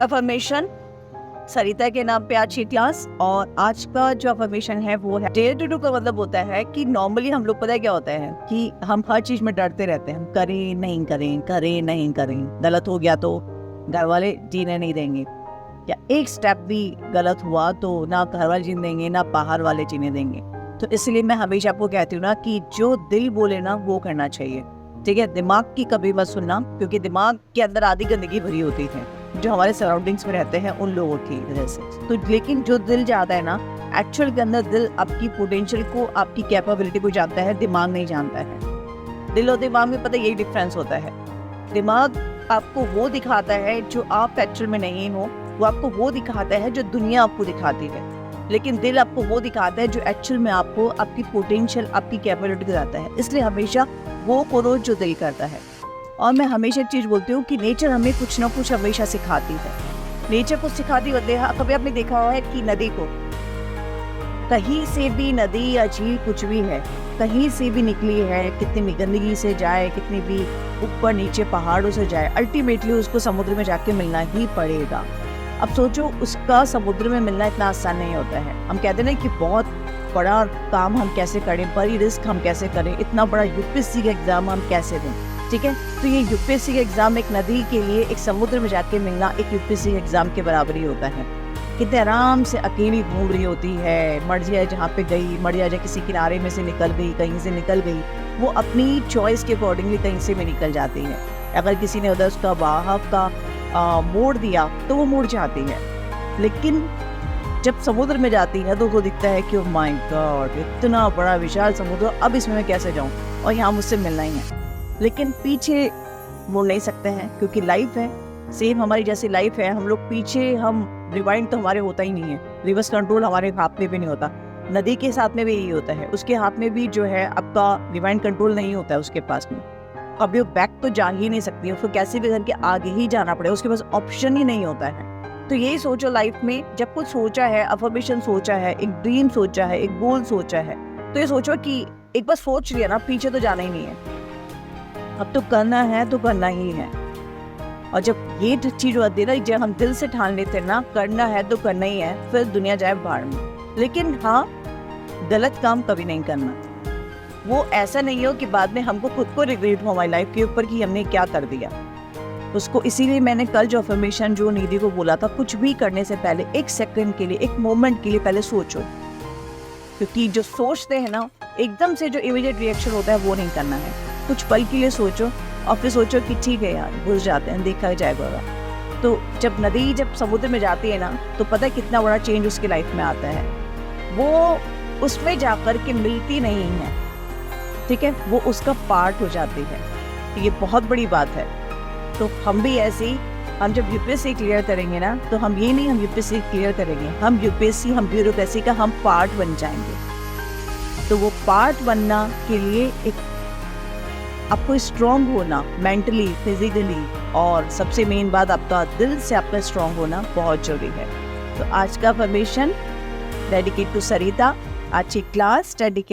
Affirmation सरिता के नाम पे आज की क्लास। और आज का जो अफर्मेशन है वो है डेयर टू डू का मतलब होता है कि नॉर्मली हम लोग पता है क्या होता है कि हम हर चीज में डरते रहते हैं, हम करें नहीं करें, करें नहीं करें, गलत हो गया तो घर वाले जीने नहीं देंगे, या एक स्टेप भी गलत हुआ तो ना घर वाले जीने देंगे ना बाहर वाले जीने देंगे। तो इसलिए मैं हमेशा आपको कहती हूँ ना कि जो दिल बोले ना वो करना चाहिए, ठीक है। दिमाग की कभी मत सुनना, क्योंकि दिमाग के अंदर आधी गंदगी भरी होती है जो हमारे सराउंडिंग्स में रहते हैं उन लोगों की वजह से। तो लेकिन जो दिल चाहता है ना, एक्चुअल के अंदर दिल आपकी पोटेंशियल को, आपकी कैपेबिलिटी को जानता है, दिमाग नहीं जानता है। दिल और दिमाग में पता यही डिफरेंस होता है। दिमाग आपको वो दिखाता है जो आप एक्चुअल में नहीं हो, वो आपको वो दिखाता है जो दुनिया आपको दिखाती है, लेकिन दिल आपको वो दिखाता है जो एक्चुअल में आपको आपकी पोटेंशियल, आपकी कैपेबिलिटी दिखाता है। इसलिए हमेशा वो करो जो दिल करता है। और मैं हमेशा एक चीज़ बोलती हूँ कि नेचर हमें कुछ ना कुछ हमेशा सिखाती है। नेचर कुछ सिखाती होती है। कभी आपने देखा हुआ है कि नदी को, कहीं से भी नदी या झील कुछ भी है, कहीं से भी निकली है, कितनी भी गंदगी से जाए, कितनी भी ऊपर नीचे पहाड़ों से जाए, अल्टीमेटली उसको समुद्र में जाके मिलना ही पड़ेगा। अब सोचो, उसका समुद्र में मिलना इतना आसान नहीं होता है। हम कहते हैं ना कि बहुत बड़ा काम हम कैसे करें, बड़ी रिस्क हम कैसे करें, इतना बड़ा यूपीएससी का एग्जाम हम कैसे दें, ठीक है। तो ये यूपीएससी का एग्जाम एक नदी के लिए एक समुद्र में जाके मिलना एक यूपीएससी के एग्जाम के बराबर ही होता है। कितने आराम से अकेली घूम रही होती है, मर जाए जहाँ पे गई, मर जाए किसी किनारे में से निकल गई, कहीं से निकल गई, वो अपनी चॉइस के अकॉर्डिंगली कहीं से भी निकल जाती है। अगर किसी ने उधर उसका वाहक का मोड़ दिया तो वो मुड़ जाती है। लेकिन जब समुद्र में जाती है तो उसको दिखता है कि ओह माय गॉड, इतना बड़ा विशाल समुद्र, अब इसमें मैं कैसे जाऊं, और यहाँ मुझसे मिलना ही है। लेकिन पीछे मुड़ नहीं सकते हैं, क्योंकि लाइफ है, सेम हमारी जैसी लाइफ है। हम लोग पीछे, हम रिवाइंड तो हमारे होता ही नहीं है, रिवर्स कंट्रोल हमारे हाथ में भी नहीं होता। नदी के साथ में भी यही होता है, उसके हाथ में भी जो है आपका रिवाइंड कंट्रोल नहीं होता है उसके पास में। अभी वो बैक तो जा ही नहीं सकती, उसको कैसे भी करके आगे ही जाना पड़ेगा, उसके पास ऑप्शन ही नहीं होता है। तो यही सोचो, लाइफ में जब कुछ सोचा है, अफर्मेशन सोचा है, एक ड्रीम सोचा है, एक गोल सोचा है, तो ये सोचो कि एक बार सोच लिया ना, पीछे तो जाना ही नहीं है, अब तो करना है तो करना ही है। और जब ये चीज होती है ना, जब हम दिल से ठान लेते हैं ना करना है तो करना ही है, फिर दुनिया जाए भाड़ में। लेकिन हाँ, गलत काम कभी नहीं करना। वो ऐसा नहीं हो कि बाद में हमको खुद को रिग्रेट हो हमारी लाइफ के ऊपर कि हमने क्या कर दिया उसको। इसीलिए मैंने कल जो अफर्मेशन जो निधि को बोला था, कुछ भी करने से पहले एक सेकंड के लिए, एक मोमेंट के लिए पहले सोचो, क्योंकि जो सोचते हैं ना, एकदम से जो इमीडिएट रिएक्शन होता है वो नहीं करना है। कुछ पल के लिए सोचो और फिर सोचो कि ठीक है यार, घुस जाते हैं, देखा जाएगा। तो जब नदी जब समुद्र में जाती है ना, तो पता है कितना बड़ा चेंज उसकी लाइफ में आता है। वो उसमें जाकर के मिलती नहीं है, ठीक है, वो उसका पार्ट हो जाती है। तो ये बहुत बड़ी बात है। तो हम भी ऐसे ही, हम जब यूपीएससी क्लियर करेंगे ना, तो हम ये नहीं हम यूपीएससी क्लियर करेंगे, हम यूपीएससी, हम ब्यूरोक्रेसी का हम पार्ट बन जाएंगे। तो वो पार्ट बनना के लिए एक आपको स्ट्रॉन्ग होना, मेंटली, फिजिकली, और सबसे मेन बात आपका दिल से आपका स्ट्रॉन्ग होना बहुत जरूरी है। तो आज का अफर्मेशन डेडिकेट टू सरिता, आज की क्लास डेडिकेट